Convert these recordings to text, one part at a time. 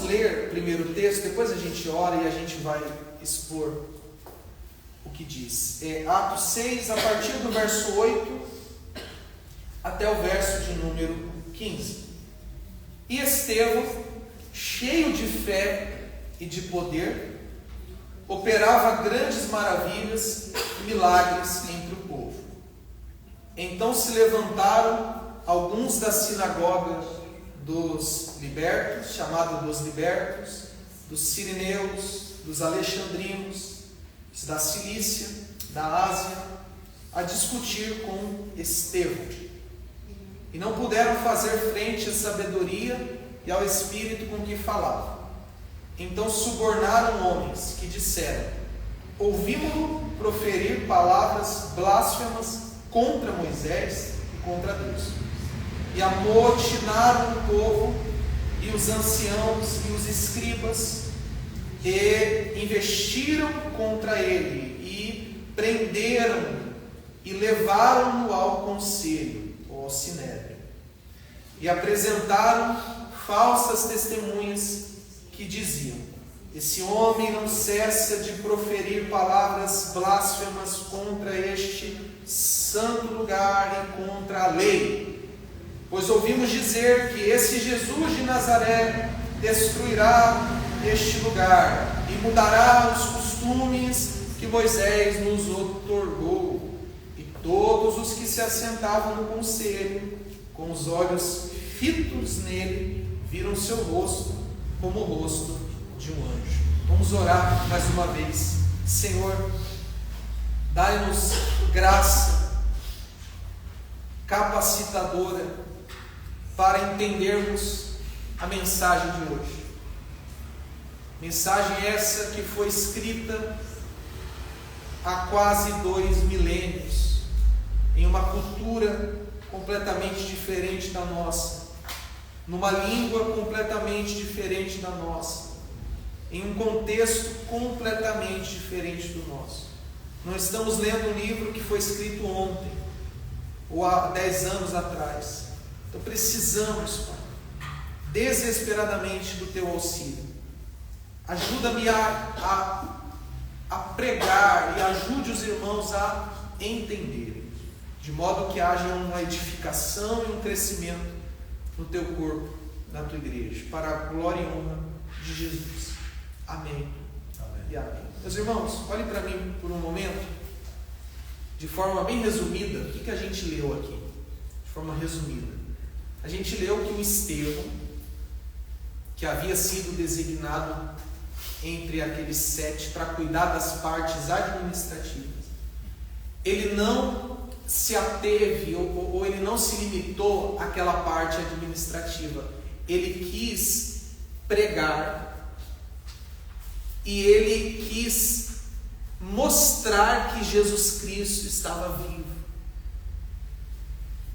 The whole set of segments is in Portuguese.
ler primeiro o texto, depois a gente ora e a gente vai expor o que diz. Atos 6, a partir do verso 8 até o verso de número 15. E Estevão, cheio de fé e de poder, operava grandes maravilhas e milagres entre o povo. Então se levantaram alguns da sinagoga dos libertos, chamado dos libertos, dos sirineus, dos alexandrinos, da Cilícia, da Ásia, a discutir com Estevão. E não puderam fazer frente à sabedoria e ao espírito com que falava. Então subornaram homens que disseram: ouvimos-lo proferir palavras blasfemas contra Moisés e contra Deus. E amotinaram o povo e os anciãos e os escribas, e investiram contra ele, e prenderam e levaram-no ao conselho, ou ao sinédrio, e apresentaram falsas testemunhas que diziam: esse homem não cessa de proferir palavras blasfemas contra este santo lugar e contra a lei. Pois ouvimos dizer que esse Jesus de Nazaré destruirá este lugar e mudará os costumes que Moisés nos outorgou. E todos os que se assentavam no conselho, com os olhos fitos nele, viram seu rosto como o rosto de um anjo. Vamos orar mais uma vez. Senhor, dai-nos graça capacitadora para entendermos a mensagem de hoje. Mensagem essa que foi escrita há quase 2 milênios, em uma cultura completamente diferente da nossa, numa língua completamente diferente da nossa, em um contexto completamente diferente do nosso. Não estamos lendo um livro que foi escrito ontem, ou há 10 anos atrás. Então precisamos, Pai, desesperadamente do Teu auxílio. Ajuda-me a pregar e ajude os irmãos a entender, de modo que haja uma edificação e um crescimento no Teu corpo, na Tua igreja, para a glória e honra de Jesus. Amém. Amém. E amém. Meus irmãos, olhem para mim por um momento, de forma bem resumida. O que a gente leu aqui? De forma resumida. A gente leu que o Estevão, que havia sido designado entre aqueles 7 para cuidar das partes administrativas, ele não se ateve ou ele não se limitou àquela parte administrativa. Ele quis pregar e ele quis mostrar que Jesus Cristo estava vivo.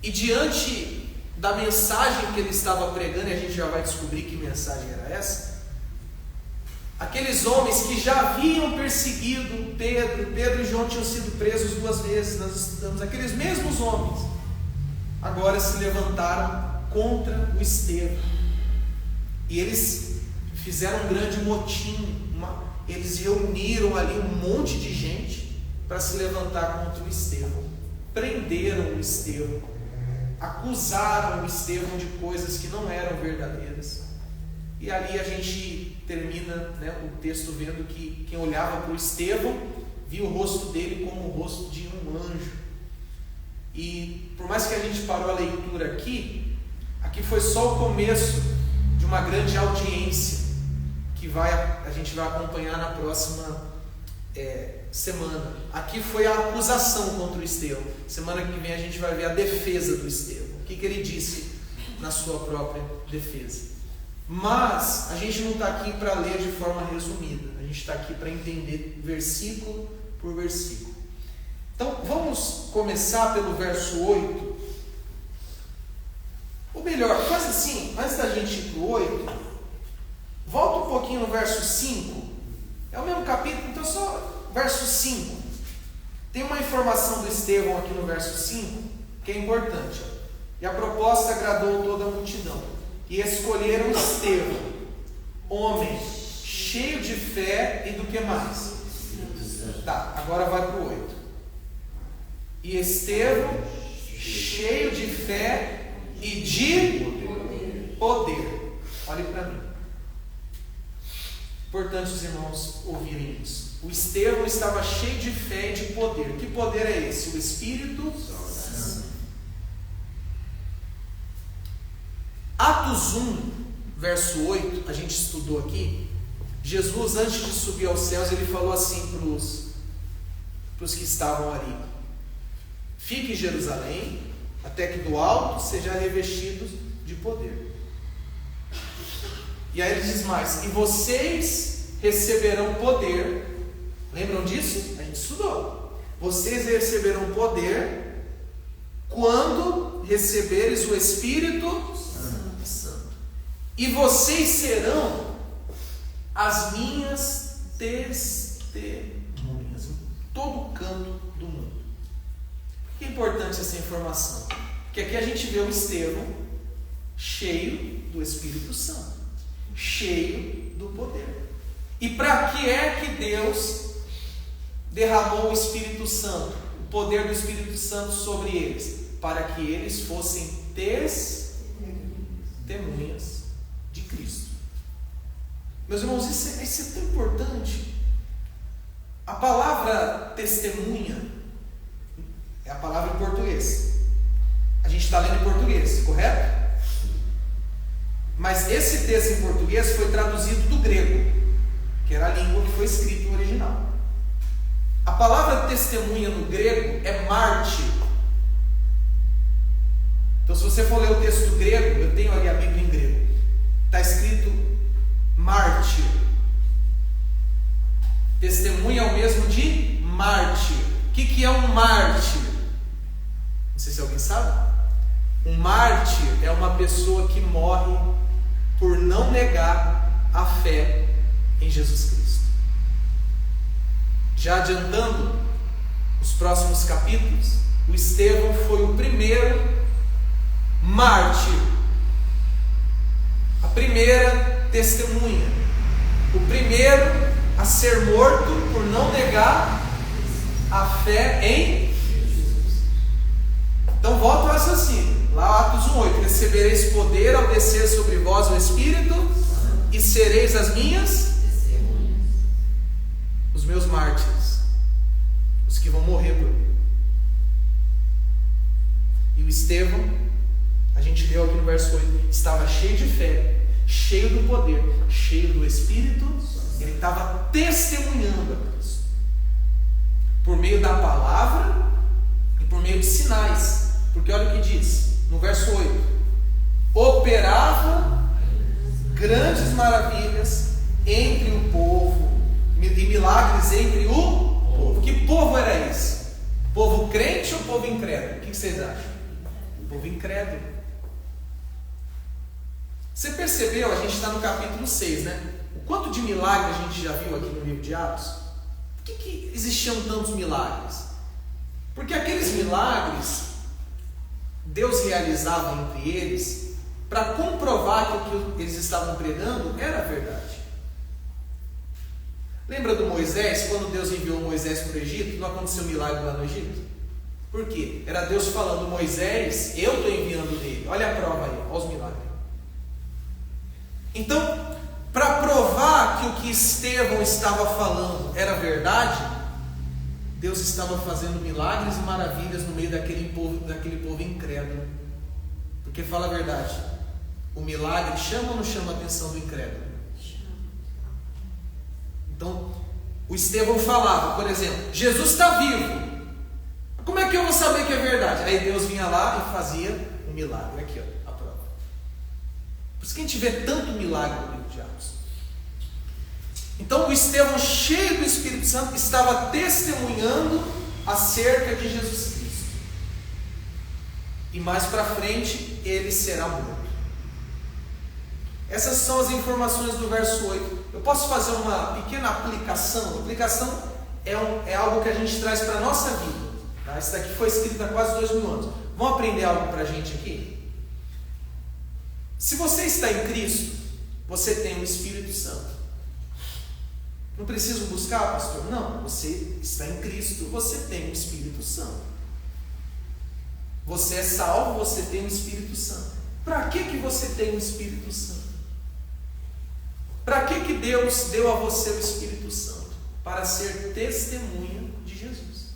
E diante da mensagem que ele estava pregando, e a gente já vai descobrir que mensagem era essa, aqueles homens que já haviam perseguido Pedro e João tinham sido presos 2 vezes, nós estudamos, aqueles mesmos homens agora se levantaram contra o Estevão, e eles fizeram um grande motim, eles reuniram ali um monte de gente para se levantar contra o Estevão, prenderam o Estevão, acusaram o Estevão de coisas que não eram verdadeiras. E ali a gente termina, o texto vendo que quem olhava para o Estevão via o rosto dele como o rosto de um anjo. E por mais que a gente parou a leitura aqui foi só o começo de uma grande audiência que a gente vai acompanhar na próxima semana. Aqui foi a acusação contra o Estevão. Semana que vem a gente vai ver a defesa do Estevão. O que ele disse na sua própria defesa. Mas a gente não está aqui para ler de forma resumida. A gente está aqui para entender versículo por versículo. Então vamos começar pelo verso 8. Ou melhor, faz assim, antes da gente ir para o 8, volta um pouquinho no verso 5. É o mesmo capítulo, então só verso 5. Tem uma informação do Estevão aqui no verso 5 que é importante. E a proposta agradou toda a multidão, e escolheram Estevão, homem cheio de fé e do que mais? Tá, agora vai para o 8. E Estevão, cheio de fé e de poder. Olhe para mim. Importante os irmãos ouvirem isso. O Estevão estava cheio de fé e de poder. Que poder é esse? O Espírito Santo. Atos 1, verso 8, a gente estudou aqui. Jesus, antes de subir aos céus, ele falou assim para os que estavam ali: fique em Jerusalém, até que do alto sejam revestidos de poder. E aí ele diz mais: e vocês receberão poder. Lembram disso? A gente estudou. Vocês receberão poder quando receberes o Espírito Santo. E vocês serão as minhas testemunhas em todo canto do mundo. Por que é importante essa informação? Porque aqui a gente vê o Estevão cheio do Espírito Santo, cheio do poder. E para que é que Deus derramou o Espírito Santo, o poder do Espírito Santo sobre eles? Para que eles fossem testemunhas de Cristo. Meus irmãos, isso é tão importante. A palavra testemunha é a palavra em português. A gente está lendo em português, correto? Mas esse texto em português foi traduzido do grego, que era a língua que foi escrita no original. A palavra testemunha no grego é mártir. Então, se você for ler o texto grego, eu tenho ali a Bíblia em grego, está escrito mártir. Testemunha é o mesmo de mártir. O que é um mártir? Não sei se alguém sabe. Um mártir é uma pessoa que morre por não negar a fé em Jesus Cristo. Já adiantando os próximos capítulos, o Estevão foi o primeiro mártir, a primeira testemunha, o primeiro a ser morto por não negar a fé em Jesus. Então volta ao raciocínio. Lá Atos 1:8: recebereis poder ao descer sobre vós o Espírito, e sereis as minhas testemunhas. Os meus mártires, os que vão morrer por mim. E o Estevão, a gente leu aqui no verso 8, estava cheio de fé, cheio do poder, cheio do Espírito. Ele estava testemunhando a Cristo por meio da palavra e por meio de sinais. Porque olha o que diz no verso 8: operava grandes maravilhas entre o povo, e milagres entre o povo. Que povo era esse? Povo crente ou povo incrédulo? O que vocês acham? Povo incrédulo. Você percebeu? A gente está no capítulo 6, né? O quanto de milagres a gente já viu aqui no livro de Atos? Por que existiam tantos milagres? Porque aqueles milagres Deus realizava entre eles para comprovar que o que eles estavam pregando era a verdade. Lembra do Moisés? Quando Deus enviou Moisés para o Egito, não aconteceu milagre lá no Egito? Por quê? Era Deus falando: Moisés, eu estou enviando dele. Olha a prova aí, olha os milagres. Então, para provar que o que Estevão estava falando era verdade, Deus estava fazendo milagres e maravilhas no meio daquele povo incrédulo. Porque fala a verdade, o milagre chama ou não chama a atenção do incrédulo? Então, o Estevão falava, por exemplo: Jesus está vivo. Como é que eu vou saber que é verdade? Aí Deus vinha lá e fazia um milagre. Aqui, ó, a prova. Por isso que a gente vê tanto milagre no livro de Atos. Então, o Estevão, cheio do Espírito Santo, estava testemunhando acerca de Jesus Cristo. E mais para frente, ele será morto. Essas são as informações do verso 8. Eu posso fazer uma pequena aplicação? Aplicação é algo que a gente traz para a nossa vida. Tá? Isso daqui foi escrito há quase 2000 anos. Vamos aprender algo para a gente aqui? Se você está em Cristo, você tem o Espírito Santo. Não preciso buscar, pastor? Não, você está em Cristo, você tem o Espírito Santo. Você é salvo, você tem o Espírito Santo. Para que você tem o Espírito Santo? Para que Deus deu a você o Espírito Santo? Para ser testemunha de Jesus.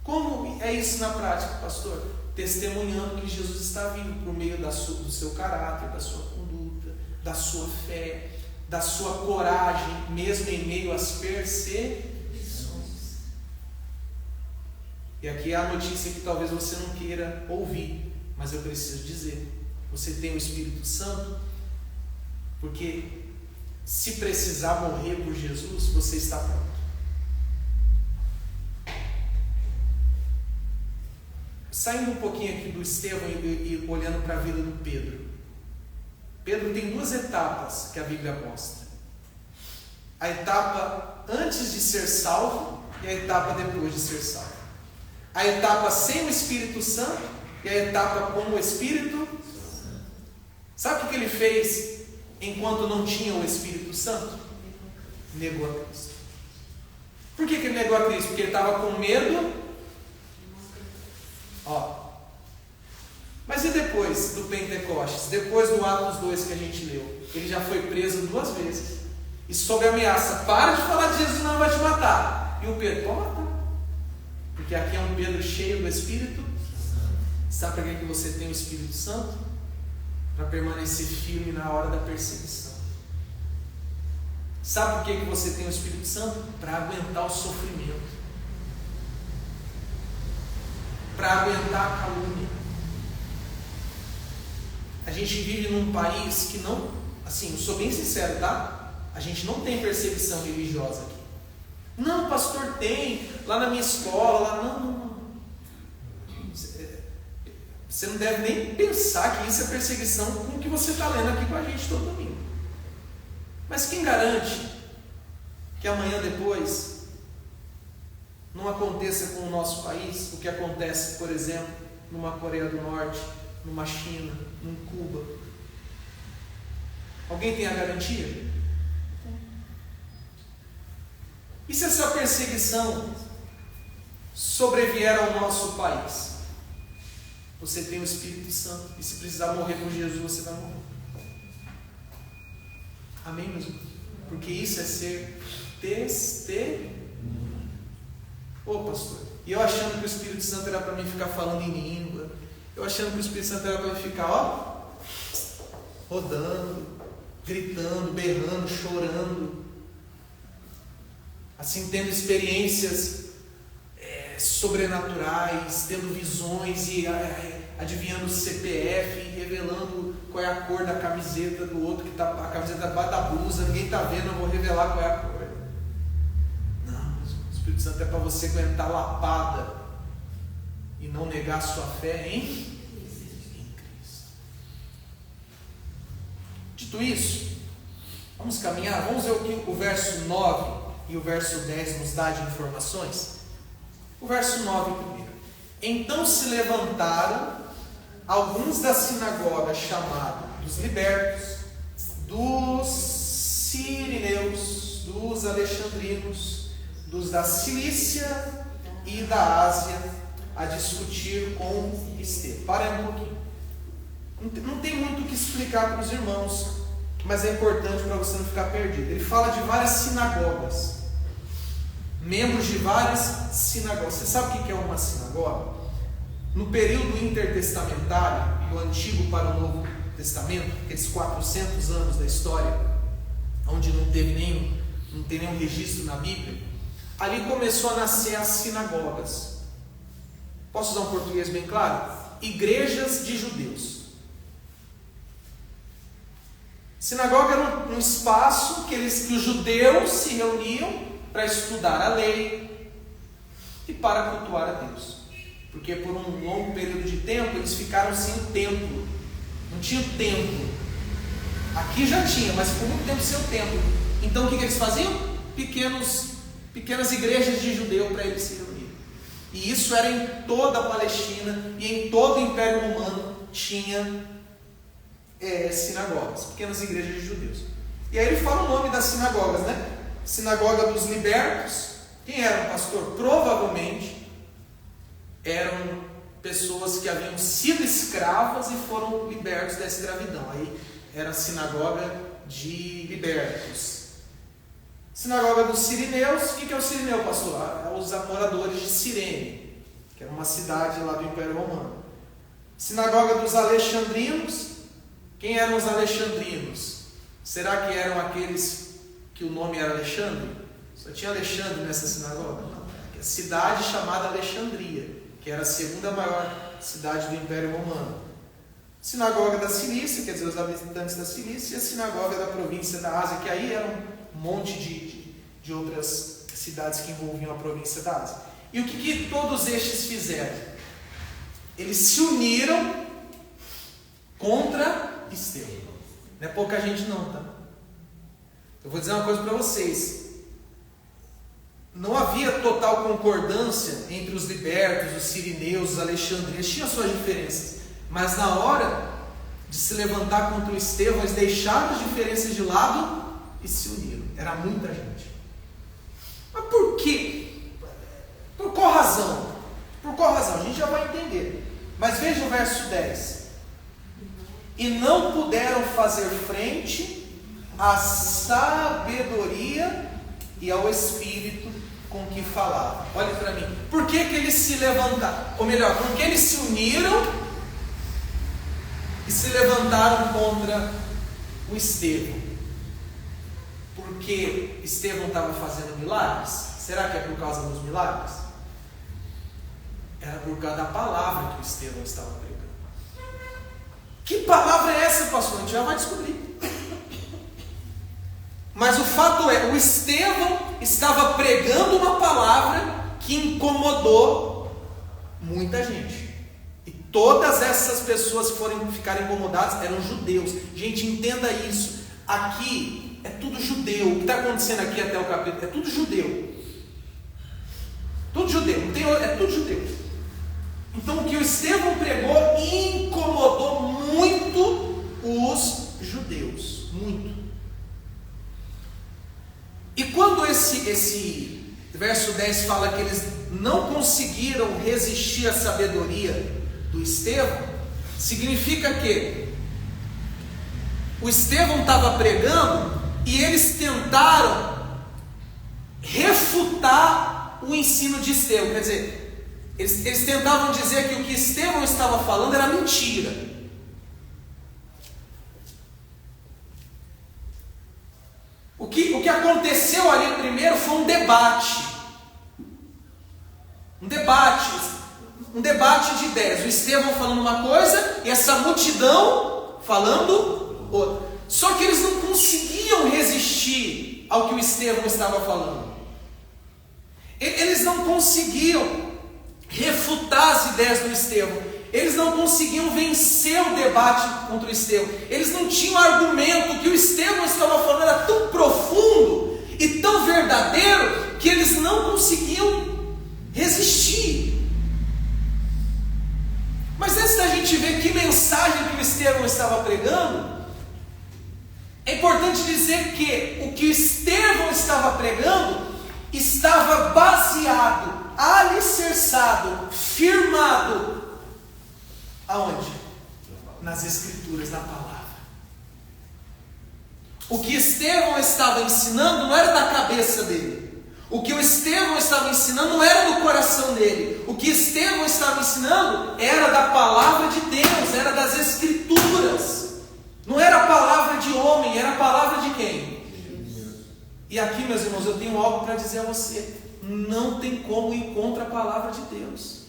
Como é isso na prática, pastor? Testemunhando que Jesus está vivo por meio do seu caráter, da sua conduta, da sua fé, da sua coragem, mesmo em meio às perseguições. E aqui é a notícia que talvez você não queira ouvir, mas eu preciso dizer: você tem o Espírito Santo, porque se precisar morrer por Jesus, você está pronto. Saindo um pouquinho aqui do Estevão e olhando para a vida do Pedro. Pedro tem duas etapas que a Bíblia mostra: a etapa antes de ser salvo e a etapa depois de ser salvo. A etapa sem o Espírito Santo e a etapa com o Espírito Santo. Sabe o que ele fez enquanto não tinha o Espírito Santo? Negou a Cristo. Por que ele negou a Cristo? Porque ele estava com medo. Mas e depois do Pentecostes? Depois do Atos 2 que a gente leu? Ele já foi preso 2 vezes. E sob ameaça: para de falar de Jesus, não vai te matar. E o Pedro: pode matar. Porque aqui é um Pedro cheio do Espírito. Sabe para que você tem o Espírito Santo? Para permanecer firme na hora da perseguição. Sabe por que você tem o Espírito Santo? Para aguentar o sofrimento, para aguentar a calúnia. A gente vive num país que não, assim, eu sou bem sincero, tá? A gente não tem perseguição religiosa aqui. Não, pastor, tem, lá na minha escola, lá, não. Você não deve nem pensar que isso é perseguição com o que você está lendo aqui com a gente todo domingo. Mas quem garante que amanhã depois não aconteça com o nosso país o que acontece, por exemplo, numa Coreia do Norte, numa China, num Cuba? Alguém tem a garantia? E se essa perseguição sobrevier ao nosso país? Você tem o Espírito Santo, e se precisar morrer por Jesus, você vai morrer. Amém, meus irmãos? Porque isso é ser testemunha. Pastor, e eu achando que o Espírito Santo era para mim ficar falando em língua, eu achando que o Espírito Santo era para mim ficar, rodando, gritando, berrando, chorando, assim, tendo experiências sobrenaturais, tendo visões e adivinhando o CPF, e revelando qual é a cor da camiseta do outro, que tá, a camiseta debaixo da blusa, ninguém está vendo, eu vou revelar qual é a cor. Não, o Espírito Santo é para você aguentar lapada e não negar a sua fé em Cristo. Dito isso, vamos caminhar, vamos ver o que o verso 9 e o verso 10 nos dá de informações. O verso 9 primeiro: então se levantaram alguns da sinagoga, chamados dos libertos, dos sirineus, dos alexandrinos, dos da Cilícia e da Ásia, a discutir com Estevão. Para um pouquinho. Não tem muito o que explicar para os irmãos, mas é importante para você não ficar perdido. Ele fala de várias sinagogas, membros de várias sinagogas. Você sabe o que é uma sinagoga? No período intertestamentário, do Antigo para o Novo Testamento, aqueles 400 anos da história, onde não tem nenhum registro na Bíblia, ali começou a nascer as sinagogas. Posso usar um português bem claro? Igrejas de judeus. Sinagoga era um espaço que os judeus se reuniam para estudar a lei e para cultuar a Deus. Porque por um longo período de tempo eles ficaram sem templo. Não tinha templo. Aqui já tinha, mas por muito tempo sem o templo. Então o que eles faziam? Pequenas igrejas de judeu para eles se reunirem. E isso era em toda a Palestina e em todo o Império Romano tinha sinagogas, pequenas igrejas de judeus. E aí ele fala o nome das sinagogas, né? Sinagoga dos libertos. Quem era o pastor? Provavelmente eram pessoas que haviam sido escravas e foram libertos da escravidão. Aí era a sinagoga de libertos. Sinagoga dos sirineus. O que é o sirineu, pastor? Os moradores de Cirene, que era uma cidade lá do Império Romano. Sinagoga dos alexandrinos. Quem eram os alexandrinos? Será que eram aqueles que o nome era Alexandre? Só tinha Alexandre nessa sinagoga? Não. É a cidade chamada Alexandria, que era a segunda maior cidade do Império Romano. Sinagoga da Cilícia, quer dizer, os habitantes da Cilícia, e a sinagoga da província da Ásia, que aí era um monte de outras cidades que envolviam a província da Ásia. E o que todos estes fizeram? Eles se uniram contra Estevão. Não é pouca gente não, tá? Eu vou dizer uma coisa para vocês. Não havia total concordância entre os libertos, os sirineus, os alexandrinos. Tinha suas diferenças. Mas na hora de se levantar contra o Estevão, eles deixaram as diferenças de lado e se uniram. Era muita gente. Mas por quê? Por qual razão? Por qual razão? A gente já vai entender. Mas veja o verso 10. E não puderam fazer frente à sabedoria e ao Espírito com que falava. Olhe para mim. Por que eles se levantaram? Ou melhor, por que eles se uniram e se levantaram contra o Estevão? Porque Estevão estava fazendo milagres? Será que é por causa dos milagres? Era por causa da palavra que o Estevão estava pregando. Que palavra é essa, pastor? A gente já vai descobrir. Mas o fato é, o Estevão estava pregando uma palavra que incomodou muita gente. E todas essas pessoas que ficaram incomodadas eram judeus. Gente, entenda isso. Aqui é tudo judeu. O que está acontecendo aqui até o capítulo é tudo judeu. Tudo judeu. É tudo judeu. Então o que o Estevão pregou incomodou muito os judeus. Muito. E quando esse verso 10 fala que eles não conseguiram resistir à sabedoria do Estevão, significa que o Estevão estava pregando e eles tentaram refutar o ensino de Estevão. Quer dizer, eles tentavam dizer que o que Estevão estava falando era mentira. O que aconteceu ali primeiro foi um debate. Um debate de ideias. O Estevão falando uma coisa e essa multidão falando outra. Só que eles não conseguiam resistir ao que o Estevão estava falando. Eles não conseguiam refutar as ideias do Estevão. Eles não conseguiam vencer o debate contra o Estevão. Eles não tinham argumento. O que o Estevão estava falando era tão profundo e tão verdadeiro que eles não conseguiam resistir. Mas antes da gente ver que mensagem que o Estevão estava pregando, é importante dizer que o que o Estevão estava pregando estava baseado, alicerçado, firmado. Aonde? Nas Escrituras, na palavra. O que Estevão estava ensinando não era da cabeça dele. O que o Estevão estava ensinando não era do coração dele. O que Estevão estava ensinando era da palavra de Deus, era das Escrituras. Não era a palavra de homem, era a palavra de quem? E aqui, meus irmãos, eu tenho algo para dizer a você. Não tem como ir contra a palavra de Deus.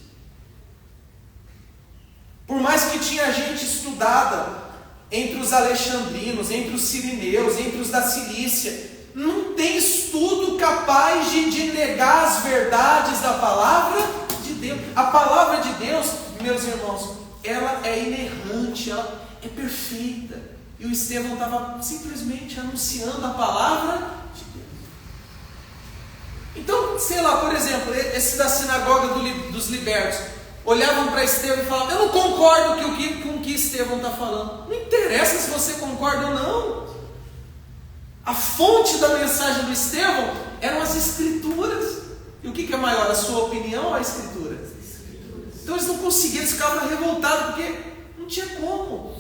Por mais que tinha gente estudada entre os alexandrinos, entre os sirineus, entre os da Cilícia, não tem estudo capaz de negar as verdades da palavra de Deus. A palavra de Deus, meus irmãos, ela é inerrante, ela é perfeita. E o Estevão estava simplesmente anunciando a palavra de Deus. Então, sei lá, por exemplo, esse da sinagoga dos libertos. olhavam para Estevão e falavam: eu não concordo com o que Estevão está falando. Não interessa se você concorda ou não. A fonte da mensagem do Estevão eram as Escrituras. E o que é maior, a sua opinião ou a Escritura? Então eles não conseguiam, eles ficavam revoltados, porque não tinha como.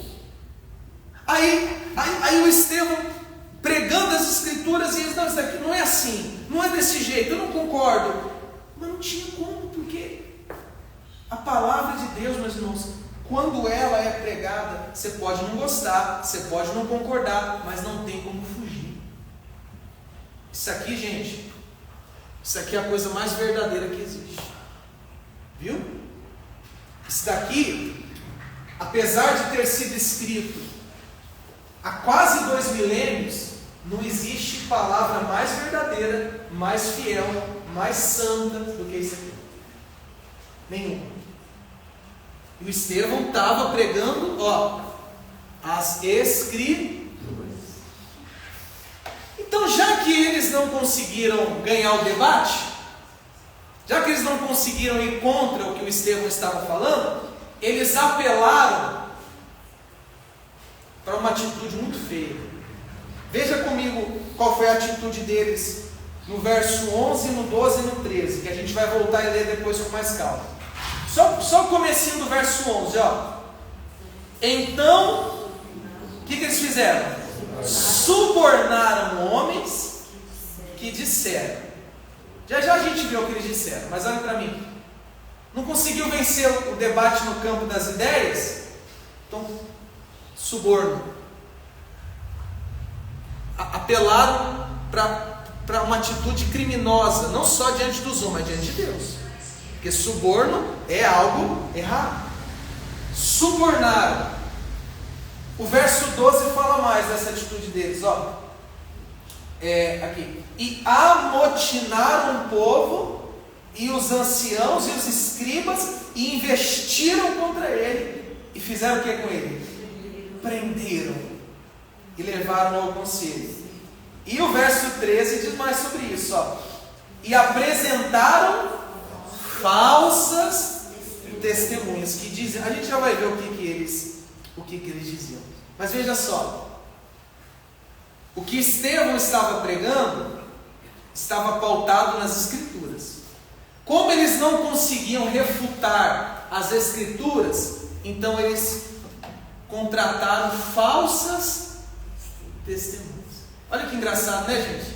Aí o Estevão pregando as Escrituras, e eles: não, isso daqui não é assim, não é desse jeito, eu não concordo. Mas não tinha como, porque a palavra de Deus, meus irmãos, quando ela é pregada, você pode não gostar, você pode não concordar, mas não tem como fugir. Isso aqui, gente, isso aqui é a coisa mais verdadeira que existe. Viu? Isso daqui, apesar de ter sido escrito há quase 2 milênios, não existe palavra mais verdadeira, mais fiel, mais santa do que isso aqui. Nenhuma. E o Estevão estava pregando, as Escrituras. Então, já que eles não conseguiram ganhar o debate, já que eles não conseguiram ir contra o que o Estevão estava falando, eles apelaram para uma atitude muito feia. Veja comigo qual foi a atitude deles no verso 11, no 12 e no 13, que a gente vai voltar e ler depois com mais calma. Só o comecinho do verso 11, Então, o que eles fizeram? Subornaram homens que disseram. Já a gente viu o que eles disseram, mas olha para mim. Não conseguiu vencer o debate no campo das ideias? Então, suborno. Apelaram para uma atitude criminosa, não só diante dos homens, mas diante de Deus. Porque suborno é algo errado. Subornaram. O verso 12 fala mais dessa atitude deles, aqui. E amotinaram o povo e os anciãos e os escribas e investiram contra ele. E fizeram o que com ele? Prenderam e levaram ao conselho. E o verso 13 diz mais sobre isso, E apresentaram falsas testemunhas que dizem. A gente já vai ver o que eles diziam. Mas veja só, o que Estevão estava pregando estava pautado nas Escrituras. Como eles não conseguiam refutar as Escrituras, então eles contrataram falsas testemunhas. Olha que engraçado, né, gente?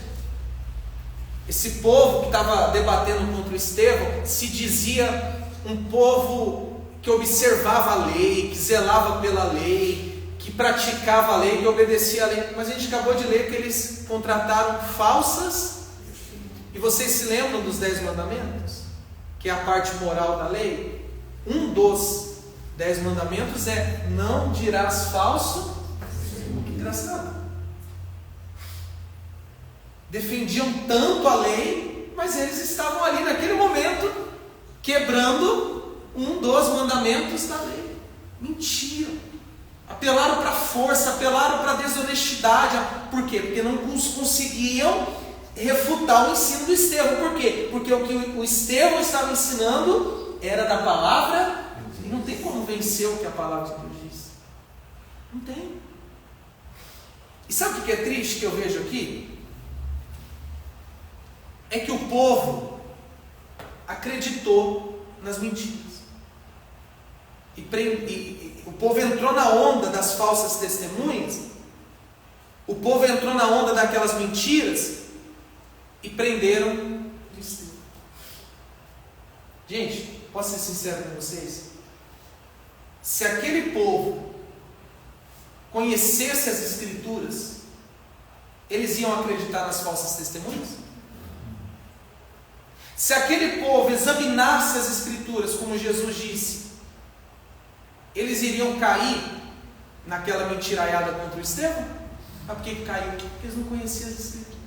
Esse povo que estava debatendo contra o Estevão se dizia um povo que observava a lei, que zelava pela lei, que praticava a lei, que obedecia a lei. Mas a gente acabou de ler que eles contrataram falsas. E vocês se lembram dos 10 mandamentos? Que é a parte moral da lei? Um dos 10 mandamentos é: não dirás falso. Que engraçado. Defendiam tanto a lei, mas eles estavam ali naquele momento quebrando um dos mandamentos da lei. Mentiram. Apelaram para a força, apelaram para a desonestidade. Por quê? Porque não conseguiam refutar o ensino do Estevão. Por quê? Porque o que o Estevão estava ensinando era da palavra, e não tem como vencer o que a palavra de Deus diz. Não tem. E sabe o que é triste que eu vejo aqui? É que o povo acreditou nas mentiras. E o povo entrou na onda das falsas testemunhas. O povo entrou na onda daquelas mentiras e prenderam o Estevão. Gente, posso ser sincero com vocês? Se aquele povo conhecesse as Escrituras, eles iam acreditar nas falsas testemunhas? Se aquele povo examinasse as Escrituras, como Jesus disse, eles iriam cair naquela mentiraiada contra o Estevão? Mas por que caiu? Porque eles não conheciam as Escrituras.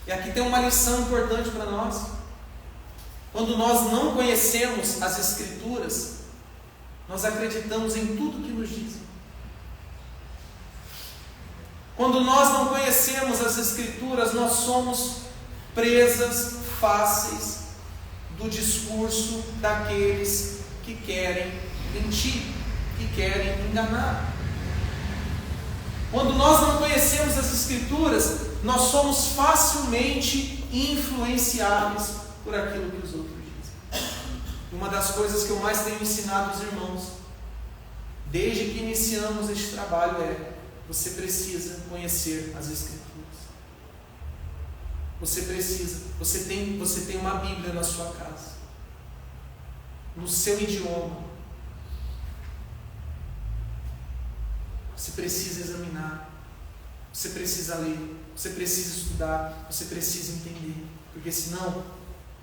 E aqui tem uma lição importante para nós. Quando nós não conhecemos as Escrituras, nós acreditamos em tudo que nos dizem. Quando nós não conhecemos as Escrituras, nós somos presas fáceis do discurso daqueles que querem mentir, que querem enganar. Quando nós não conhecemos as Escrituras, nós somos facilmente influenciáveis por aquilo que os outros dizem. Uma das coisas que eu mais tenho ensinado aos irmãos, desde que iniciamos este trabalho, é: você precisa conhecer as Escrituras. Você precisa. Você tem uma Bíblia na sua casa, no seu idioma. Você precisa examinar, você precisa ler, você precisa estudar, você precisa entender, porque senão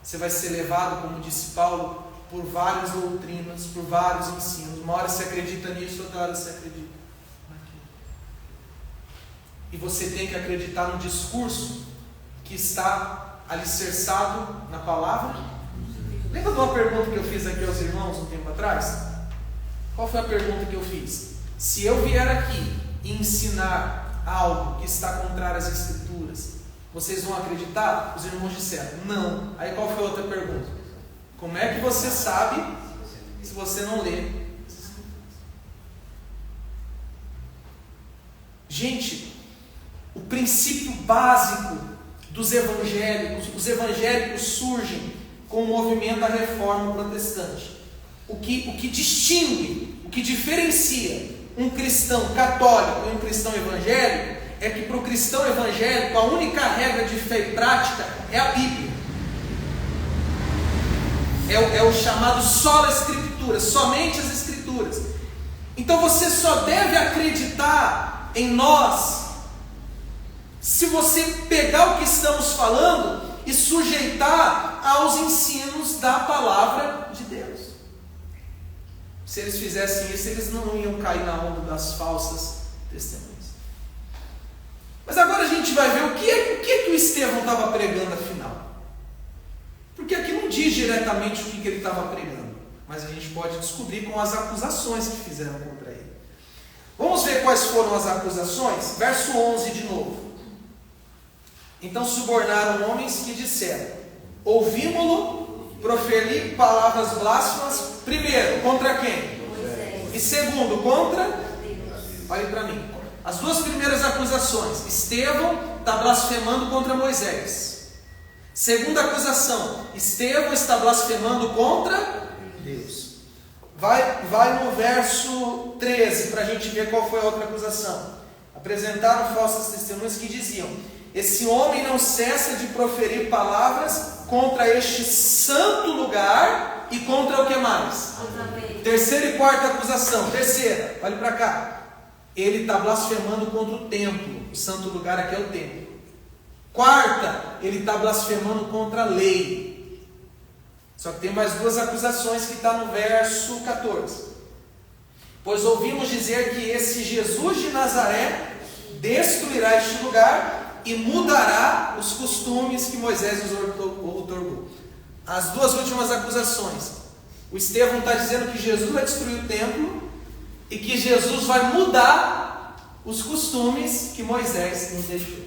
você vai ser levado, como disse Paulo, por várias doutrinas, por vários ensinos. Uma hora você acredita nisso, outra hora você acredita naquilo. E você tem que acreditar no discurso que está alicerçado na palavra. Lembra de uma pergunta que eu fiz aqui aos irmãos um tempo atrás? Qual foi a pergunta que eu fiz? Se eu vier aqui e ensinar algo que está contrário às Escrituras, vocês vão acreditar? Os irmãos disseram, não. Aí qual foi a outra pergunta? Como é que você sabe se você não lê as Escrituras? Gente, o princípio básico dos evangélicos, os evangélicos surgem com o movimento da Reforma Protestante. O que distingue, o que diferencia um cristão católico e um cristão evangélico é que para o cristão evangélico a única regra de fé e prática é a Bíblia. É o chamado sola Escritura, somente as Escrituras. Então você só deve acreditar em nós se você pegar o que estamos falando e sujeitar aos ensinos da palavra de Deus. Se eles fizessem isso, eles não iam cair na onda das falsas testemunhas. Mas agora a gente vai ver o que o Estevão estava pregando afinal. Porque aqui não diz diretamente o que ele estava pregando, mas a gente pode descobrir com as acusações que fizeram contra ele. Vamos ver quais foram as acusações? Verso 11 de novo. Então subornaram homens que disseram: ouvimos-lo proferir palavras blasfemas, primeiro, contra quem? Moisés. E segundo, contra? Deus. Olhe para mim. As duas primeiras acusações: Estevão está blasfemando contra Moisés. Segunda acusação: Estevão está blasfemando contra Deus. Vai no verso 13 para a gente ver qual foi a outra acusação. Apresentaram falsas testemunhas que diziam: esse homem não cessa de proferir palavras contra este santo lugar e contra o que mais? Terceira e quarta acusação. Terceira, olhe para cá. Ele está blasfemando contra o templo. O santo lugar aqui é o templo. Quarta, ele está blasfemando contra a lei. Só que tem mais duas acusações que está no verso 14. Pois ouvimos dizer que esse Jesus de Nazaré destruirá este lugar e mudará os costumes que Moisés nos outorgou. As duas últimas acusações. O Estevão está dizendo que Jesus vai destruir o templo e que Jesus vai mudar os costumes que Moisés nos deixou.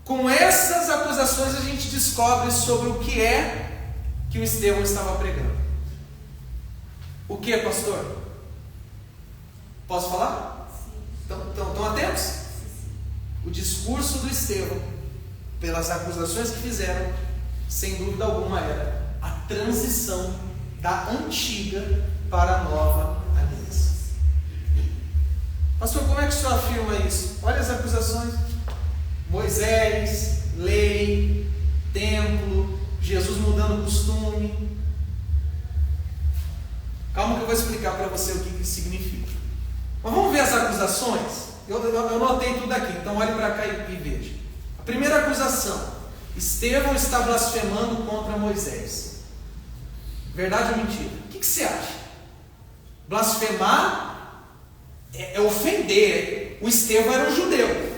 Com essas acusações a gente descobre sobre o que é que o Estevão estava pregando. O que, pastor? Posso falar? Estão atentos? O discurso do Estevão, pelas acusações que fizeram, sem dúvida alguma era a transição da antiga para a nova aliança. Pastor, como é que o senhor afirma isso? Olha as acusações: Moisés, lei, templo, Jesus mudando o costume. Calma que eu vou explicar para você o que isso significa. Mas vamos ver as acusações? Eu anotei tudo aqui, então olhe para cá e veja. A primeira acusação: Estevão está blasfemando contra Moisés. Verdade ou mentira? O que você acha? Blasfemar é ofender. O Estevão era um judeu.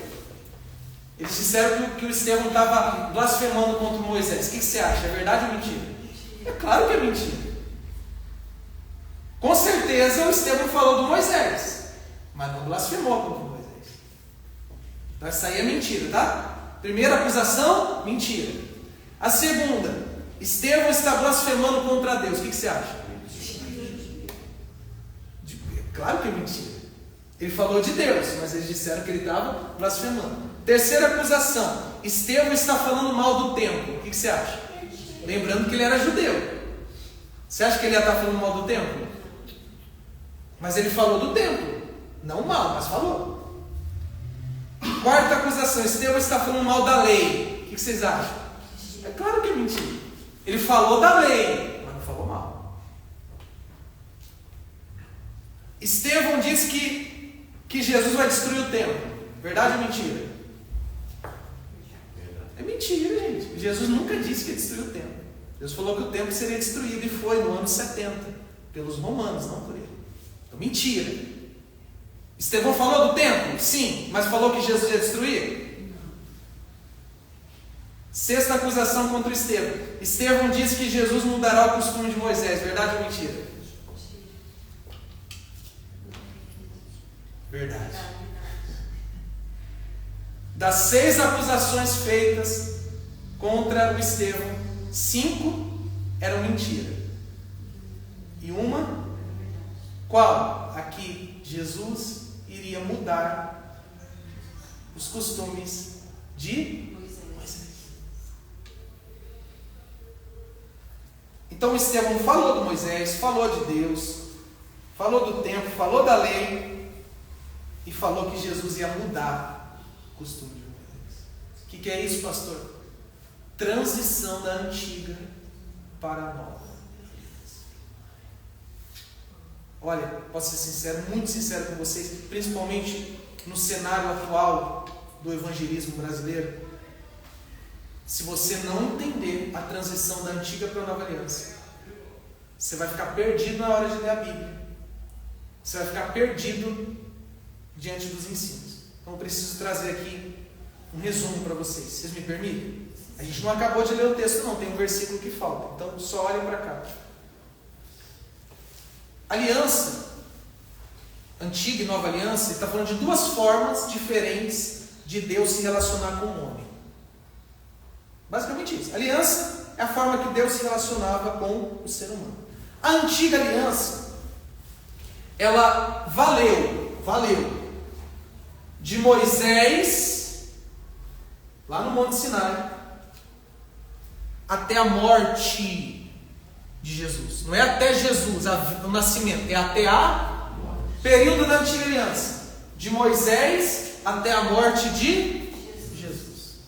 Eles disseram que o Estevão estava blasfemando contra Moisés. O que você acha? É verdade ou mentira? É claro que é mentira. Com certeza o Estevão falou do Moisés, mas não blasfemou contra Moisés. Então essa aí é mentira, tá? Primeira acusação, mentira. A segunda: Estevão está blasfemando contra Deus. O que você acha? Claro que é mentira. Ele falou de Deus, mas eles disseram que ele estava blasfemando. Terceira acusação: Estevão está falando mal do templo. O que você acha? Lembrando que ele era judeu. Você acha que ele ia estar falando mal do templo? Mas ele falou do templo. Não mal, mas falou. Quarta acusação: Estevão está falando mal da lei. O que vocês acham? É claro que é mentira. Ele falou da lei, mas não falou mal. Estevão diz que Jesus vai destruir o templo. Verdade ou mentira? É mentira, gente. Jesus nunca disse que ia destruir o templo. Deus falou que o templo seria destruído e foi no ano 70, pelos romanos, não por ele. Então, mentira. Estevão falou do templo? Sim, mas falou que Jesus ia destruir? Sexta acusação contra Estevão. Estevão diz que Jesus mudará o costume de Moisés. Verdade ou mentira? Verdade. Das 6 acusações feitas contra o Estevão, 5 eram mentira. E uma, qual? Aqui Jesus iria mudar os costumes de Moisés. Então Estevão falou de Moisés, falou de Deus, falou do tempo, falou da lei e falou que Jesus ia mudar o costume de Moisés. O que é isso, pastor? Transição da antiga para a nova. Olha, posso ser sincero, muito sincero com vocês, principalmente no cenário atual do evangelismo brasileiro. Se você não entender a transição da antiga para a nova aliança, você vai ficar perdido na hora de ler a Bíblia. Você vai ficar perdido diante dos ensinos. Então eu preciso trazer aqui um resumo para vocês. Vocês me permitem? A gente não acabou de ler o texto não, tem um versículo que falta. Então só olhem para cá. Aliança, antiga e nova aliança, ele está falando de 2 formas diferentes de Deus se relacionar com o homem. Basicamente isso. Aliança é a forma que Deus se relacionava com o ser humano. A antiga aliança, ela valeu de Moisés, lá no Monte Sinai, até a morte de Jesus. Não é até Jesus, o nascimento, é até a período da antiga aliança, de Moisés até a morte de Jesus.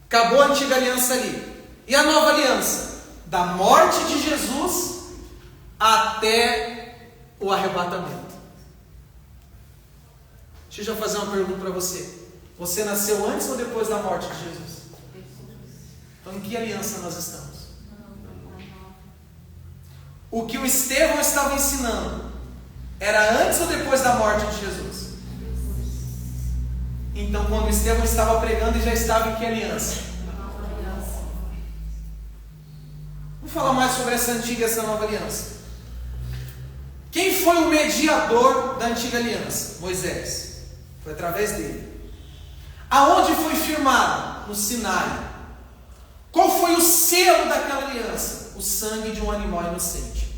Acabou a antiga aliança ali. E a nova aliança? Da morte de Jesus até o arrebatamento. Deixa eu já fazer uma pergunta para você. Você nasceu antes ou depois da morte de Jesus? Então em que aliança nós estamos? O que o Estevão estava ensinando era antes ou depois da morte de Jesus? Então quando o Estevão estava pregando, ele já estava em que aliança? Vamos falar mais sobre essa antiga e essa nova aliança. Quem foi o mediador da antiga aliança? Moisés. Foi através dele. Aonde foi firmado? No Sinai. Qual foi o selo daquela aliança? O sangue de um animal inocente.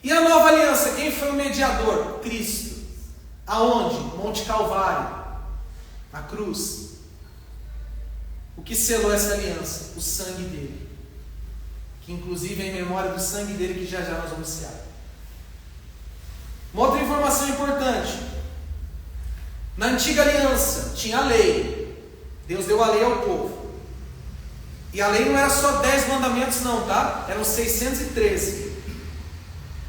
E a nova aliança, quem foi o mediador? Cristo. Aonde? Monte Calvário. A cruz. O que selou essa aliança? O sangue dele. Que inclusive é em memória do sangue dele que já nós vamos iniciar. Uma outra informação importante. Na antiga aliança tinha a lei. Deus deu a lei ao povo. E a lei não era só 10 mandamentos não, tá? Eram 613.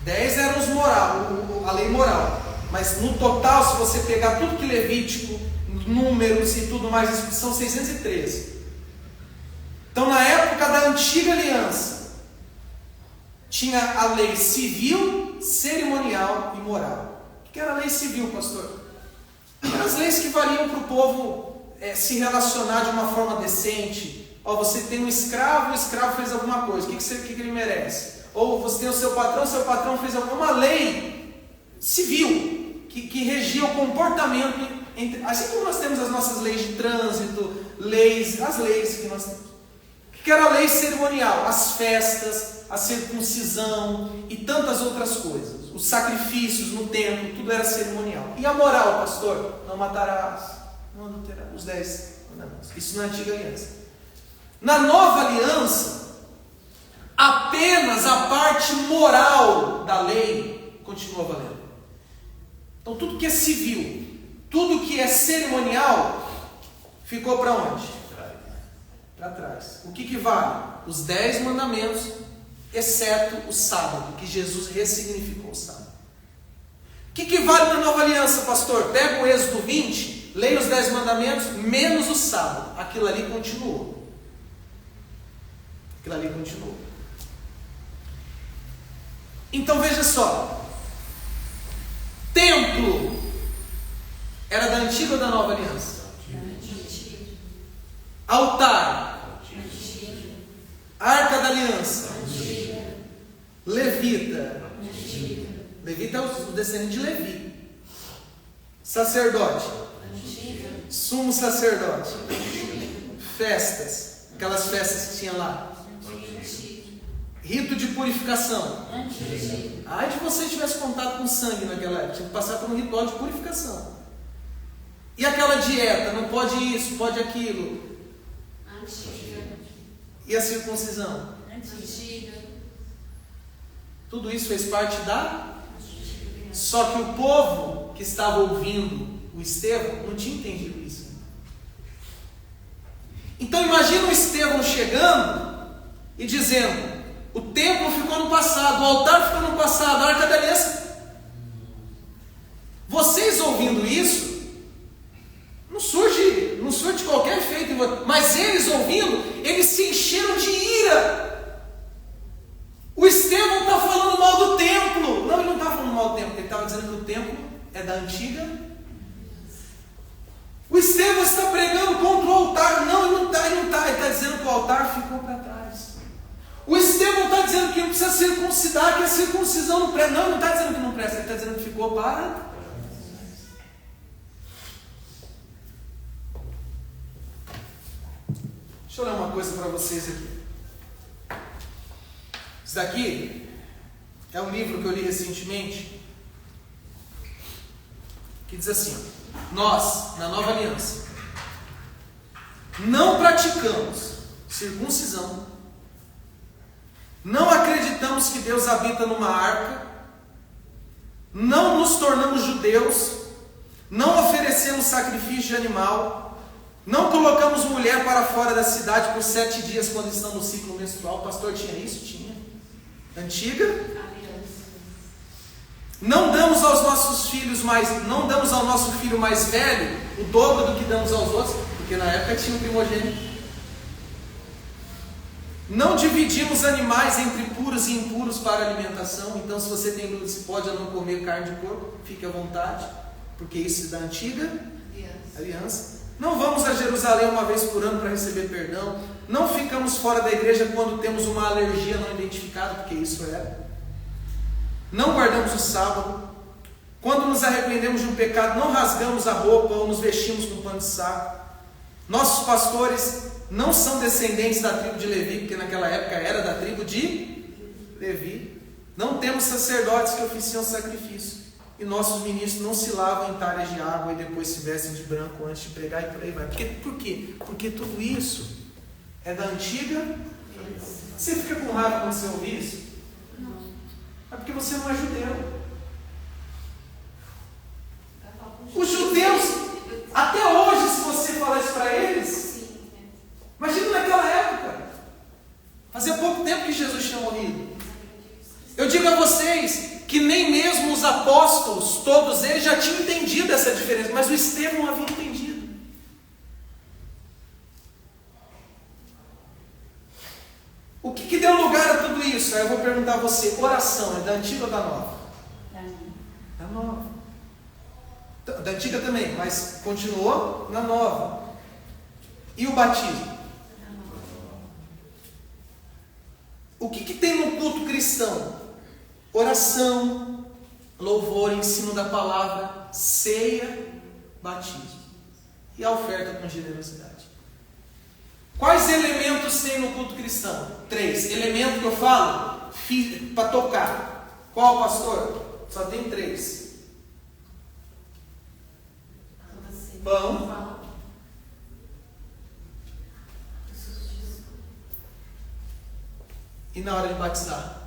10 eram os moral, a lei moral. Mas no total, se você pegar tudo que Levítico, números e tudo mais, são 613. Então na época da antiga aliança, tinha a lei civil, cerimonial e moral. O que era a lei civil, pastor? Eram as leis que valiam para o povo se relacionar de uma forma decente. Você tem um escravo, o escravo fez alguma coisa, o que ele merece? Ou você tem o seu patrão fez alguma lei civil que regia o comportamento, assim como nós temos as nossas leis de trânsito, as leis que nós temos. O que era a lei cerimonial? As festas, a circuncisão e tantas outras coisas. Os sacrifícios no templo, tudo era cerimonial. E a moral, pastor? Não matarás, não adulterarás. Os 10 mandamentos. Isso na antiga aliança. Na nova aliança, apenas a parte moral da lei continua valendo. Então tudo que é civil, tudo que é cerimonial, ficou para onde? Para trás. O que vale? Os 10 mandamentos, exceto o sábado, que Jesus ressignificou o sábado. O que vale na nova aliança, pastor? Pega o Êxodo 20, leia os 10 mandamentos, menos o sábado. Aquilo ali continuou. Aquilo ali continuou. Então veja só. Templo era da antiga ou da nova aliança? Altar. Arca da aliança. Levita. Levita é o descendente de Levi. Sacerdote. Sumo sacerdote. Festas. Aquelas festas que tinha lá. Rito de purificação. Ai de você tivesse contato com sangue naquela época. Tinha que passar por um ritual de purificação. E aquela dieta? Não pode isso, pode aquilo. E a circuncisão? Tudo isso fez parte da... Só que o povo que estava ouvindo o Estevão não tinha entendido isso. Então imagina o Estevão chegando e dizendo: o templo ficou no passado, o altar ficou no passado, a arca da aliança. Vocês ouvindo isso, não surge qualquer efeito em você. Mas eles ouvindo, eles se encheram de ira. O Estevão está falando mal do templo. Não, ele não está falando mal do templo, ele estava dizendo que o templo é da antiga. O Estevão está pregando contra o altar. Não, ele não está, ele está dizendo que o altar ficou para trás. O Estevão está dizendo que não precisa circuncidar, que a circuncisão não presta. Não, ele não está dizendo que não presta, ele está dizendo que ficou para... Deixa eu ler uma coisa para vocês aqui. Isso daqui é um livro que eu li recentemente, que diz assim: nós, na nova aliança, não praticamos circuncisão, não acreditamos que Deus habita numa arca, não nos tornamos judeus, não oferecemos sacrifício de animal, não colocamos mulher para fora da cidade por 7 dias quando estão no ciclo menstrual. O pastor tinha isso? Tinha. Antiga. Não damos aos nossos filhos não damos ao nosso filho mais velho o dobro do que damos aos outros, porque na época tinha um primogênito. Não dividimos animais entre puros e impuros para alimentação. Então, se você tem dúvida se pode ou não comer carne de porco, fique à vontade, porque isso é da antiga aliança. Não vamos a Jerusalém uma vez por ano para receber perdão. Não ficamos fora da igreja quando temos uma alergia não identificada, porque isso era. Não guardamos o sábado. Quando nos arrependemos de um pecado, não rasgamos a roupa ou nos vestimos com pano de saco. Nossos pastores não são descendentes da tribo de Levi, porque naquela época era da tribo de Levi. Não temos sacerdotes que oficiam sacrifício. E nossos ministros não se lavam em talhas de água e depois se vestem de branco antes de pregar, e por aí vai. Por quê? Porque tudo isso é da antiga. Você fica com raiva quando você ouve isso? Não. É porque você não é judeu. Os judeus, até hoje, se você falar isso para eles, imagina naquela época. Fazia pouco tempo que Jesus tinha morrido. Eu digo a vocês que nem mesmo os apóstolos, todos eles já tinham entendido essa diferença, mas o Estevão havia entendido. O que deu lugar a tudo isso? Aí eu vou perguntar a você: oração é da antiga ou da nova? Da nova. Da antiga também, mas continuou na nova. E o batismo? O que tem no culto cristão? Oração, louvor, ensino da palavra, ceia, batismo. E a oferta com generosidade. Quais elementos tem no culto cristão? 3. Elemento que eu falo para tocar. Qual, pastor? Só tem 3. Pão. E na hora de batizar?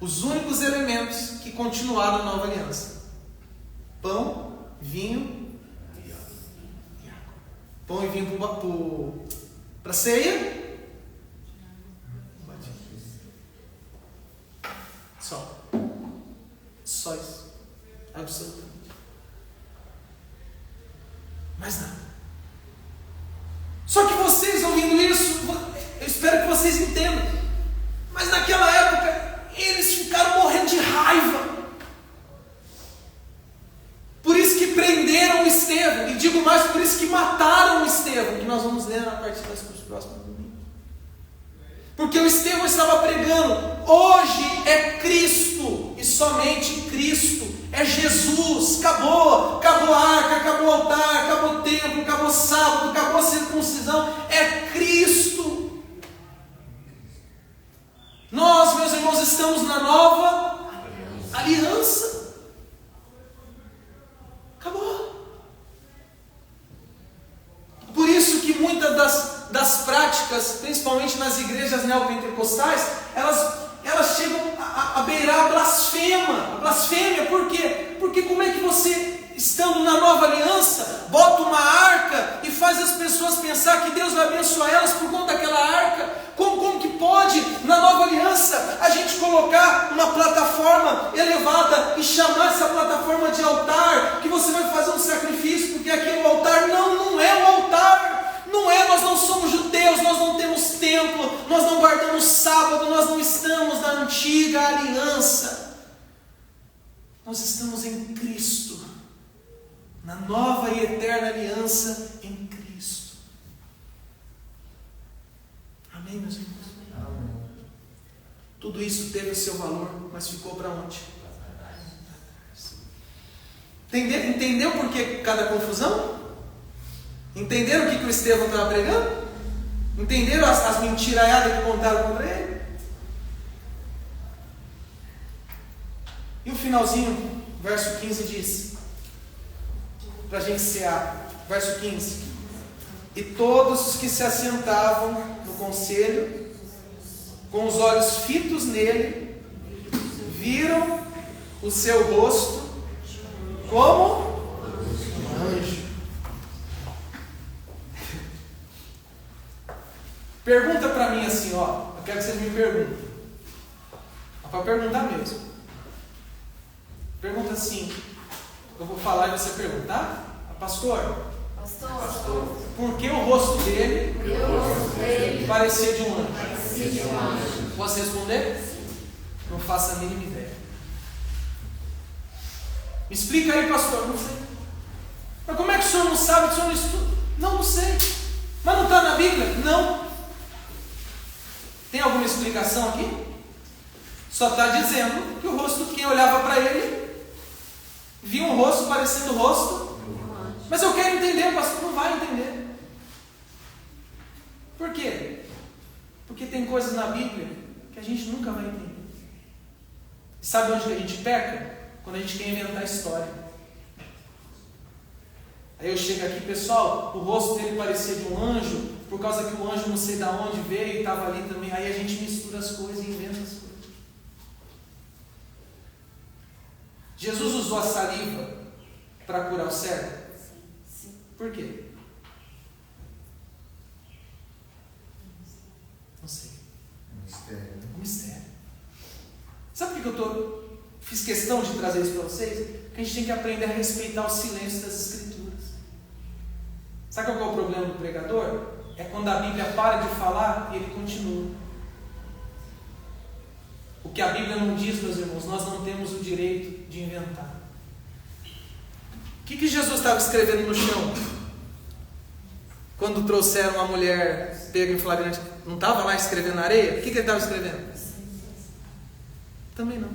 Os únicos elementos que continuaram na nova aliança: pão, vinho e água. Pão e vinho para a ceia. Só isso. Absolutamente. Mais nada. Só que vocês ouvindo isso, eu espero que vocês entendam. Mas naquela época, eles ficaram morrendo de raiva. Por isso que prenderam o Estevão. E digo mais, por isso que mataram o Estevão, que nós vamos ler na parte das próximas domingos. Porque o Estevão estava pregando: hoje é Cristo, e somente Cristo. É Jesus. Acabou a arca, acabou o altar, acabou o templo, acabou o sábado, acabou a circuncisão. É Cristo. Nós, meus irmãos, estamos na nova aliança. Acabou. Por isso que muitas das práticas, principalmente nas igrejas neopentecostais, elas chegam a beirar a blasfêmia. Por quê? Porque como é que você, estando na nova aliança, bota uma arca e faz as pessoas pensar que Deus vai abençoar elas por conta daquela arca? Como que pode, na nova aliança, a gente colocar uma plataforma elevada e chamar essa plataforma de altar, que você vai fazer um sacrifício, porque aquele é o altar? Não é o altar. Não é, nós não somos judeus, nós não temos templo, nós não guardamos sábado, nós não estamos na antiga aliança. Nós estamos em Cristo, na nova e eterna aliança em Cristo. Amém, meus irmãos? Amém. Tudo isso teve o seu valor, mas ficou para onde? Entendeu por que cada confusão? Entenderam o que o Estevão estava pregando? Entenderam as mentiraiadas que contaram contra ele? E o finalzinho, verso 15 diz, para a gente cear, verso 15: e todos os que se assentavam no conselho, com os olhos fitos nele, viram o seu rosto como um anjo. Pergunta para mim assim, ó. Eu quero que vocês me perguntem. É para perguntar mesmo. Pergunta assim. Eu vou falar e você pergunta, tá? Pastor. Por que o rosto dele parecia de um anjo? Posso responder? Não faço a mínima ideia. Me explica aí, pastor. Não sei. Mas como é que o senhor não sabe? O senhor não estuda? Não sei. Mas não está na Bíblia? Não. Tem alguma explicação aqui? Só está dizendo que o rosto, quem olhava para ele, via um rosto parecendo o rosto. Mas eu quero entender, o pastor não vai entender. Por quê? Porque tem coisas na Bíblia que a gente nunca vai entender. Sabe onde que a gente peca? Quando a gente quer inventar história. Aí eu chego aqui, pessoal, o rosto dele parecia de um anjo, por causa que o anjo não sei de onde veio e estava ali também. Aí a gente mistura as coisas e inventa as coisas. Jesus usou a saliva para curar o cego? Sim. Por quê? Não sei. Um mistério. Sabe por que eu fiz questão de trazer isso para vocês? Porque a gente tem que aprender a respeitar o silêncio das Escrituras. Sabe qual é o problema do pregador? É quando a Bíblia para de falar e ele continua. O que a Bíblia não diz, meus irmãos, nós não temos o direito de inventar. O que Jesus estava escrevendo no chão? Quando trouxeram uma mulher pega em flagrante, não estava lá escrevendo na areia? O que ele estava escrevendo? Também não.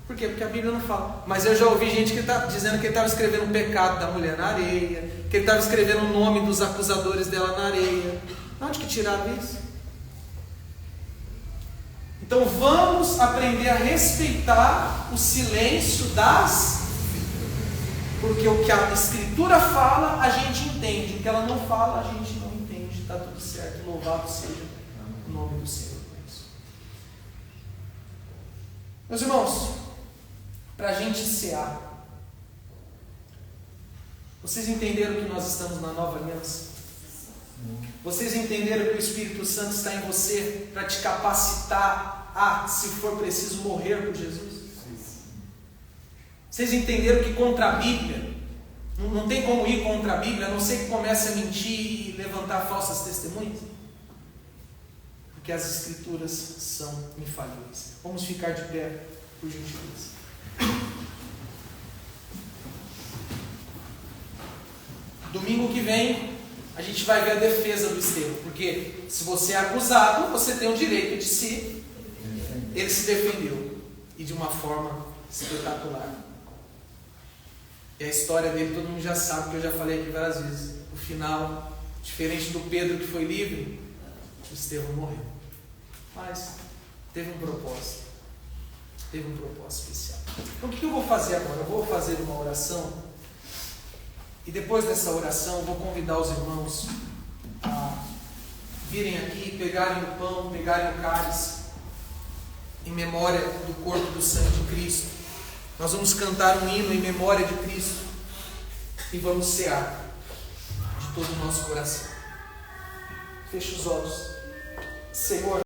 Por quê? Porque a Bíblia não fala. Mas eu já ouvi gente que está dizendo que ele estava escrevendo o pecado da mulher na areia, que ele estava escrevendo o nome dos acusadores dela na areia. Onde que tiraram isso? Então vamos aprender a respeitar o silêncio das... Porque o que a Escritura fala, a gente entende. O que ela não fala, a gente não entende. Está tudo certo. Louvado seja o nome do Senhor por isso. Meus irmãos, para a gente cear, vocês entenderam que nós estamos na nova aliança? Vocês entenderam que o Espírito Santo está em você para te capacitar a, se for preciso, morrer por Jesus? Vocês entenderam que contra a Bíblia, não tem como ir contra a Bíblia, a não ser que comece a mentir e levantar falsas testemunhas? Porque as Escrituras são infalíveis. Vamos ficar de pé, por gentileza. Domingo que vem, a gente vai ver a defesa do Estevão, porque se você é acusado, você tem o direito de se... Ele se defendeu, e de uma forma espetacular. E a história dele todo mundo já sabe, que eu já falei aqui várias vezes. O final, diferente do Pedro que foi livre, o Estevão morreu. Mas teve um propósito. Teve um propósito especial. Então o que eu vou fazer agora? Eu vou fazer uma oração. E depois dessa oração, eu vou convidar os irmãos a virem aqui, pegarem o pão, pegarem o cálice, em memória do corpo e do sangue de Cristo. Nós vamos cantar um hino em memória de Cristo e vamos cear de todo o nosso coração. Feche os olhos. Senhor,